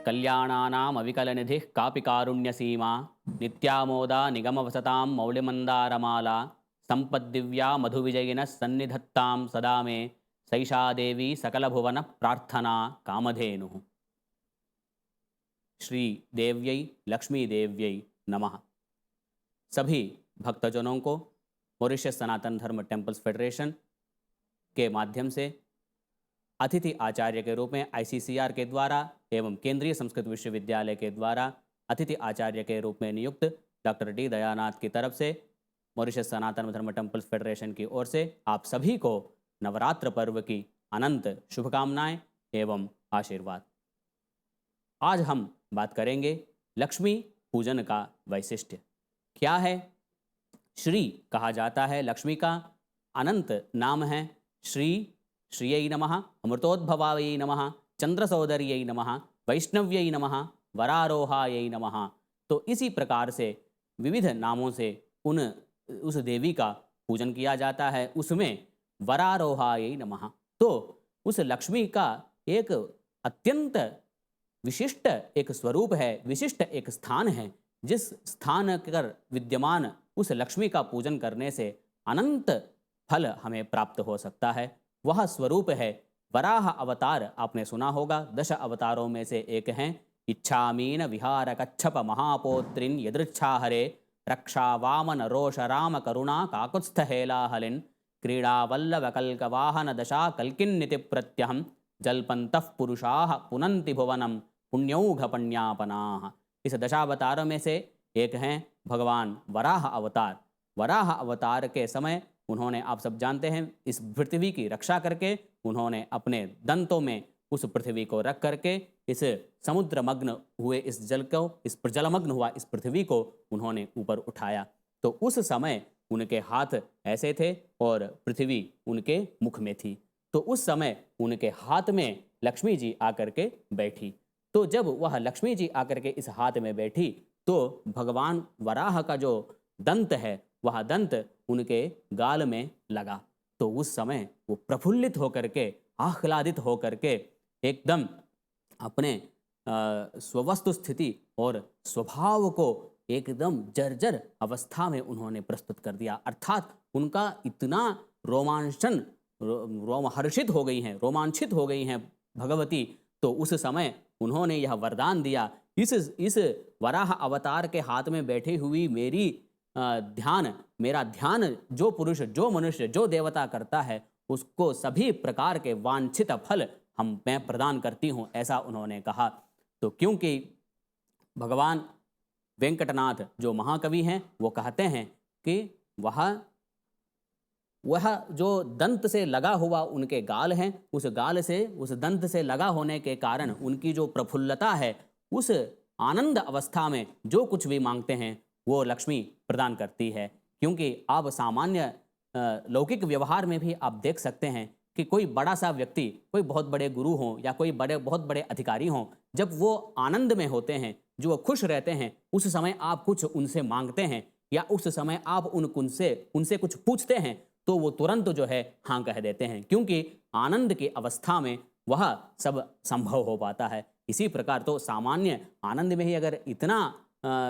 कल्याणानाम् अविकलनिधिः कापि कारुण्यसीमा नित्यामोदा निगमवसतां मौलिमन्दारमाला सम्पद्दिव्या मधुविजयिनः सन्निधत्तां सदा मे सैषा देवी सकलभुवनप्रार्थना कामधेनुः। श्री देव्यै लक्ष्मी देव्यै नमः। सभी भक्तजनों को मॉरिशस सनातन धर्म टेम्पल्स फेडरेशन के माध्यम से अतिथि आचार्य के रूप में आईसीसीआर के द्वारा एवं केंद्रीय संस्कृत विश्वविद्यालय के द्वारा अतिथि आचार्य के रूप में नियुक्त डॉक्टर डी दयानाथ की तरफ से मॉरिशस सनातन धर्म टेम्पल्स फेडरेशन की ओर से आप सभी को नवरात्र पर्व की अनंत शुभकामनाएं एवं आशीर्वाद। आज हम बात करेंगे लक्ष्मी पूजन का वैशिष्ट्य क्या है। श्री कहा जाता है, लक्ष्मी का अनंत नाम है श्री, श्रियै नमः, अमृतोद्भवायै नमः, चंद्रसौदर्यै नमः, वैष्णव्यै नमः, वरारोहायै नमः। तो इसी प्रकार से विविध नामों से उस देवी का पूजन किया जाता है। उसमें वरारोहायै नमः, तो उस लक्ष्मी का एक अत्यंत विशिष्ट एक स्वरूप है, विशिष्ट एक स्थान है, जिस स्थान पर विद्यमान उस लक्ष्मी का पूजन करने से अनंत फल हमें प्राप्त हो सकता है। वह स्वरूप है वराह अवतार। आपने सुना होगा, 10 अवतारों में से एक हैं। इच्छामीन विहार कच्छप महापोत्रिन यदृच्छा हरे रक्षा वामन रोष राम करुणा काकुत्स्थ हेलाहलिन क्रीड़ावल्लभ कल्कवाहन दशा कल्किन्निति प्रत्यहम जल्पन्तः पुरुषाः पुनन्ति भुवनम पुण्यौघ पण्यापनाः। इस दशावतारों में से एक हैं भगवान वराह अवतार। वराह अवतार के समय उन्होंने, आप सब जानते हैं, इस पृथ्वी की रक्षा करके उन्होंने अपने दंतों में उस पृथ्वी को रख करके इस समुद्रमग्न हुए इस जल को, इस जलमग्न हुआ इस पृथ्वी को उन्होंने ऊपर उठाया। तो उस समय उनके हाथ ऐसे थे और पृथ्वी उनके मुख में थी। तो उस समय उनके हाथ में लक्ष्मी जी आकर के बैठी। तो जब वह लक्ष्मी जी आकर के इस हाथ में बैठी तो भगवान वराह का जो दंत है वह दंत उनके गाल में लगा। तो उस समय वो प्रफुल्लित होकर के, आह्लादित होकर के एकदम अपने स्ववस्तु स्थिति और स्वभाव को एकदम जर्जर अवस्था में उन्होंने प्रस्तुत कर दिया। अर्थात उनका इतना रोमहर्षित हो गई हैं, रोमांचित हो गई हैं भगवती। तो उस समय उन्होंने यह वरदान दिया, इस वराह अवतार के हाथ में बैठी हुई मेरा ध्यान जो पुरुष, जो मनुष्य, जो देवता करता है उसको सभी प्रकार के वांछित फल मैं प्रदान करती हूँ, ऐसा उन्होंने कहा। तो क्योंकि भगवान वेंकटनाथ जो महाकवि हैं वो कहते हैं कि वह जो दंत से लगा हुआ उनके गाल हैं, उस गाल से, उस दंत से लगा होने के कारण उनकी जो प्रफुल्लता है, उस आनंद अवस्था में जो कुछ भी मांगते हैं वो लक्ष्मी प्रदान करती है। क्योंकि आप सामान्य लौकिक व्यवहार में भी आप देख सकते हैं कि कोई बड़ा सा व्यक्ति, कोई बहुत बड़े गुरु हों या कोई बहुत बड़े अधिकारी हों, जब वो आनंद में होते हैं, जो वो खुश रहते हैं, उस समय आप कुछ उनसे मांगते हैं या उस समय आप उनसे कुछ पूछते हैं तो वो तुरंत जो है हाँ कह देते हैं, क्योंकि आनंद की अवस्था में वह सब संभव हो पाता है। इसी प्रकार तो सामान्य आनंद में ही अगर इतना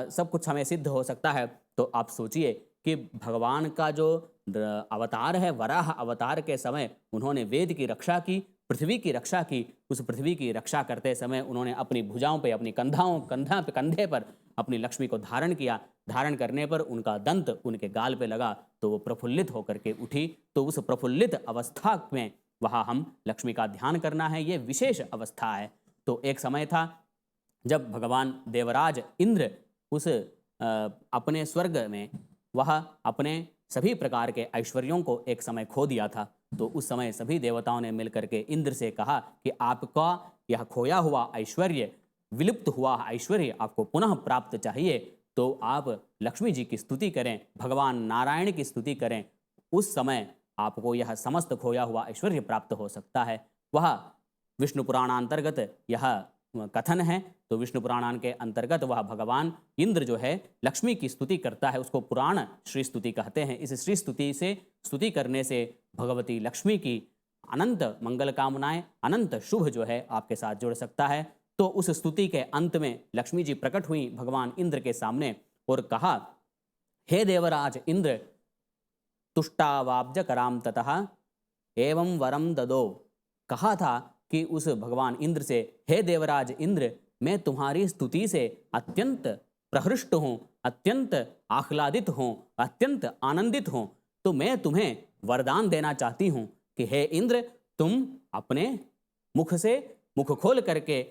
सब कुछ हमें सिद्ध हो सकता है, तो आप सोचिए कि भगवान का जो अवतार है, वराह अवतार के समय उन्होंने वेद की रक्षा की, पृथ्वी की रक्षा की। उस पृथ्वी की रक्षा करते समय उन्होंने अपनी भुजाओं पे, अपनी कंधे पर अपनी लक्ष्मी को धारण किया। धारण करने पर उनका दंत उनके गाल पे लगा तो वो प्रफुल्लित होकर के उठी। तो उस प्रफुल्लित अवस्था में वहाँ हम लक्ष्मी का ध्यान करना है, ये विशेष अवस्था है। तो एक समय था जब भगवान देवराज इंद्र उस अपने स्वर्ग में वह अपने सभी प्रकार के ऐश्वर्यों को एक समय खो दिया था। तो उस समय सभी देवताओं ने मिलकर के इंद्र से कहा कि आपका यह खोया हुआ ऐश्वर्य, विलुप्त हुआ ऐश्वर्य आपको पुनः प्राप्त चाहिए, तो आप लक्ष्मी जी की स्तुति करें, भगवान नारायण की स्तुति करें, उस समय आपको यह समस्त खोया हुआ ऐश्वर्य प्राप्त हो सकता है। वह विष्णु पुराणांतर्गत यह कथन है। तो विष्णु पुराण के अंतर्गत वह भगवान इंद्र जो है लक्ष्मी की स्तुति करता है, उसको पुराण श्री स्तुति कहते हैं। इस श्री स्तुति से, स्तुति करने से भगवती लक्ष्मी की अनंत मंगल कामनाएं, अनंत शुभ जो है आपके साथ जुड़ सकता है। तो उस स्तुति के अंत में लक्ष्मी जी प्रकट हुई भगवान इंद्र के सामने और कहा, हे देवराज इंद्र, तुष्टावाब्ज कराम ततः एवं वरम ददो। कहा था कि उस भगवान इंद्र से, हे देवराज इंद्र, मैं तुम्हारी स्तुति से अत्यंत प्रहृष्ट हूँ, अत्यंत आह्लादित हूँ, अत्यंत आनंदित हूँ। तो मैं तुम्हें वरदान देना चाहती हूँ कि हे इंद्र, तुम अपने मुख से मुख खोल करके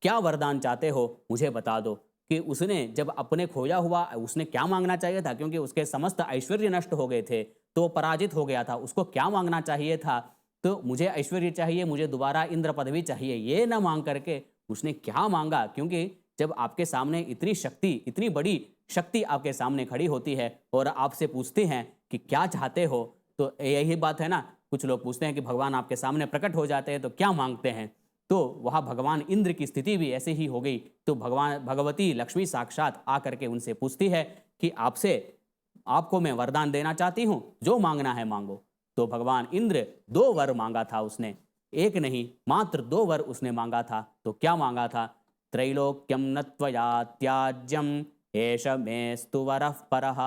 क्या वरदान चाहते हो मुझे बता दो। कि उसने जब अपने खोया हुआ, उसने क्या मांगना चाहिए था, क्योंकि उसके समस्त ऐश्वर्य नष्ट हो गए थे तो पराजित हो गया था। उसको क्या मांगना चाहिए था, तो मुझे ऐश्वर्य चाहिए, मुझे दोबारा इंद्र पदवी चाहिए, ये ना मांग करके उसने क्या मांगा। क्योंकि जब आपके सामने इतनी शक्ति, इतनी बड़ी शक्ति आपके सामने खड़ी होती है और आपसे पूछते हैं कि क्या चाहते हो, तो यही बात है ना। कुछ लोग पूछते हैं कि भगवान आपके सामने प्रकट हो जाते हैं तो क्या मांगते हैं, तो वहाँ भगवान इंद्र की स्थिति भी ऐसे ही हो गई। तो भगवती लक्ष्मी साक्षात आकर के उनसे पूछती है कि आपको मैं वरदान देना चाहती हूँ, जो मांगना है मांगो। तो भगवान इंद्र 2 वर मांगा था उसने, एक नहीं मात्र 2 वर उसने मांगा था। तो क्या मांगा था, त्रैलोक्यम न त्वया त्याज्यम एष मेस्तु वरः परः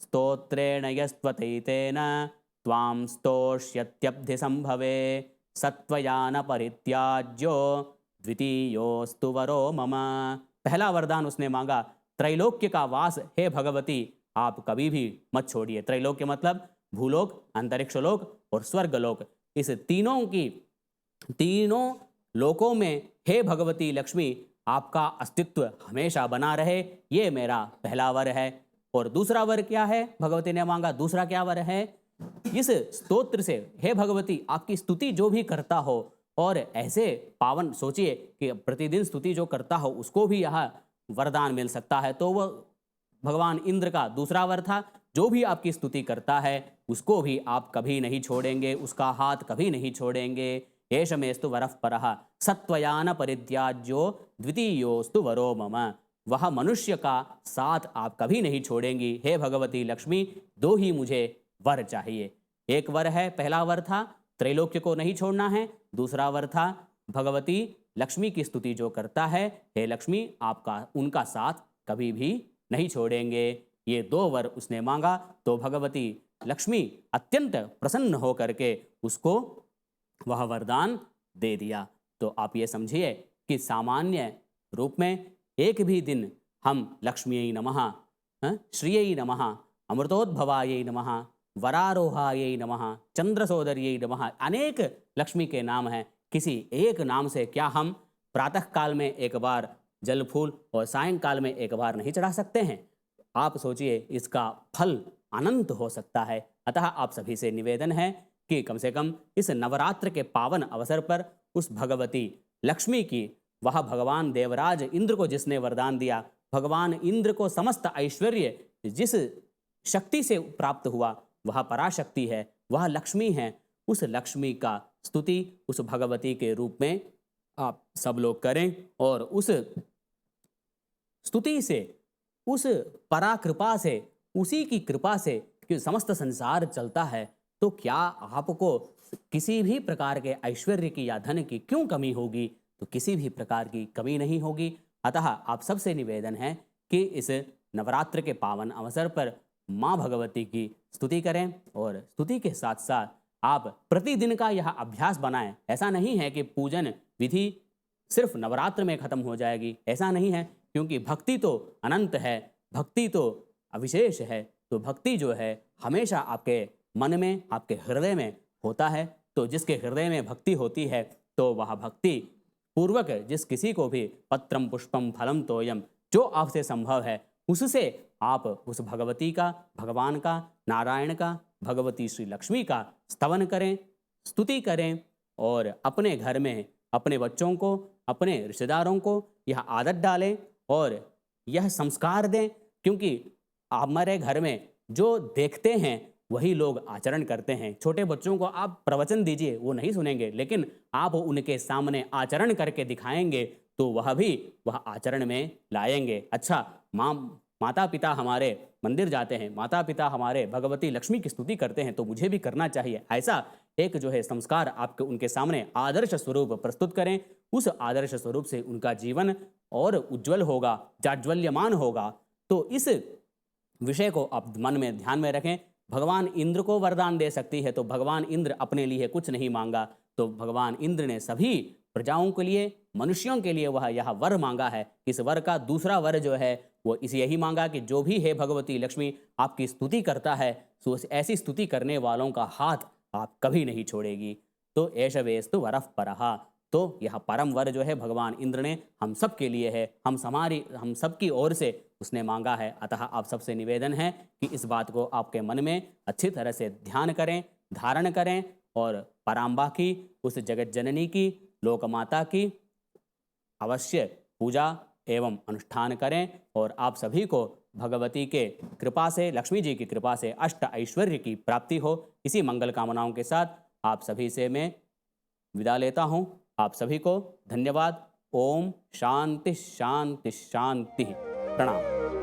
स्तोत्रेण यस्त्वतैतेन त्वां स्तोष्यत्यब्धि संभवे सत्वया न परित्याज्यो द्वितीयोस्तु वरो मम। पहला वरदान उसने मांगा, त्रैलोक्य का वास हे भगवती आप कभी भी मत छोड़िए। त्रैलोक्य मतलब भूलोक, अंतरिक्ष लोक और स्वर्गलोक। इस तीनों लोकों में हे भगवती लक्ष्मी आपका अस्तित्व हमेशा बना रहे, ये मेरा पहला वर है। और दूसरा वर क्या है, भगवती ने मांगा, दूसरा क्या वर है, इस स्तोत्र से हे भगवती आपकी स्तुति जो भी करता हो, और ऐसे पावन, सोचिए कि प्रतिदिन स्तुति जो करता हो उसको भी यह वरदान मिल सकता है। तो वह भगवान इंद्र का दूसरा वर था, जो भी आपकी स्तुति करता है उसको भी आप कभी नहीं छोड़ेंगे, उसका हाथ कभी नहीं छोड़ेंगे। एष मेस्तु वरः परः सत्वया न परित्याज्यो द्वितीयोस्तु वरो मम। वह मनुष्य का साथ आप कभी नहीं छोड़ेंगी हे भगवती लक्ष्मी, 2 ही मुझे वर चाहिए। एक वर है, पहला वर था त्रैलोक्य को नहीं छोड़ना है, दूसरा वर था भगवती लक्ष्मी की स्तुति जो करता है, हे लक्ष्मी आपका उनका साथ कभी भी नहीं छोड़ेंगे। ये 2 वर उसने मांगा तो भगवती लक्ष्मी अत्यंत प्रसन्न होकर के उसको वह वरदान दे दिया। तो आप ये समझिए कि सामान्य रूप में एक भी दिन हम लक्ष्मीयै नमः, श्रियै नमः, अमृतोद्भवायै नमः, वरारोहायै नमः, चंद्रसोदर्यै नमः, अनेक लक्ष्मी के नाम हैं। किसी एक नाम से क्या हम प्रातः काल में एक बार जल फूल और सायंकाल में एक बार नहीं चढ़ा सकते हैं? आप सोचिए, इसका फल अनंत हो सकता है। अतः आप सभी से निवेदन है कि कम से कम इस नवरात्र के पावन अवसर पर उस भगवती लक्ष्मी की, वह भगवान देवराज इंद्र को जिसने वरदान दिया, भगवान इंद्र को समस्त ऐश्वर्य जिस शक्ति से प्राप्त हुआ वह पराशक्ति है, वह लक्ष्मी है। उस लक्ष्मी का स्तुति उस भगवती के रूप में आप सब लोग करें और उस स्तुति से, उस पराकृपा से, उसी की कृपा से कि समस्त संसार चलता है, तो क्या आपको किसी भी प्रकार के ऐश्वर्य की या धन की क्यों कमी होगी? तो किसी भी प्रकार की कमी नहीं होगी। अतः आप सबसे निवेदन है कि इस नवरात्र के पावन अवसर पर माँ भगवती की स्तुति करें और स्तुति के साथ साथ आप प्रतिदिन का यह अभ्यास बनाएं। ऐसा नहीं है कि पूजन विधि सिर्फ नवरात्र में खत्म हो जाएगी, ऐसा नहीं है, क्योंकि भक्ति तो अनंत है, भक्ति तो अविशेष है। तो भक्ति जो है हमेशा आपके मन में, आपके हृदय में होता है। तो जिसके हृदय में भक्ति होती है तो वह भक्ति पूर्वक जिस किसी को भी पत्रम पुष्पम फलम तोयम, जो आपसे संभव है उससे आप उस भगवती का, भगवान का, नारायण का, भगवती श्री लक्ष्मी का स्तवन करें, स्तुति करें और अपने घर में अपने बच्चों को, अपने रिश्तेदारों को यह आदत डालें और यह संस्कार दें। क्योंकि हमारे घर में जो देखते हैं वही लोग आचरण करते हैं। छोटे बच्चों को आप प्रवचन दीजिए, वो नहीं सुनेंगे, लेकिन आप उनके सामने आचरण करके दिखाएंगे तो वह आचरण में लाएंगे। अच्छा, माता पिता हमारे मंदिर जाते हैं, माता पिता हमारे भगवती लक्ष्मी की स्तुति करते हैं, तो मुझे भी करना चाहिए। ऐसा एक जो है संस्कार आपके उनके सामने आदर्श स्वरूप प्रस्तुत करें। उस आदर्श स्वरूप से उनका जीवन और उज्जवल होगा, जाज्वल्यमान होगा। तो इस विषय को आप मन में ध्यान में रखें। भगवान इंद्र को वरदान दे सकती है, तो भगवान इंद्र अपने लिए कुछ नहीं मांगा, तो भगवान इंद्र ने सभी प्रजाओं के लिए, मनुष्यों के लिए वह यह वर मांगा है। इस वर का दूसरा वर जो है वो इस यही मांगा कि जो भी है भगवती लक्ष्मी आपकी स्तुति करता है, तो ऐसी स्तुति करने वालों का हाथ आप कभी नहीं छोड़ेगी। तो एष वेस्तु वरः परः, तो यह परम वर जो है भगवान इंद्र ने हम सब के लिए है, हम सब की ओर से उसने मांगा है। अतः आप सबसे निवेदन है कि इस बात को आपके मन में अच्छी तरह से ध्यान करें, धारण करें और पराम्बा की, उस जगत जननी की, लोक माता की अवश्य पूजा एवं अनुष्ठान करें। और आप सभी को भगवती के कृपा से, लक्ष्मी जी की कृपा से अष्ट ऐश्वर्य की प्राप्ति हो। इसी मंगल कामनाओं के साथ आप सभी से मैं विदा लेता हूं। आप सभी को धन्यवाद। ओम शांति शांति शांति। प्रणाम।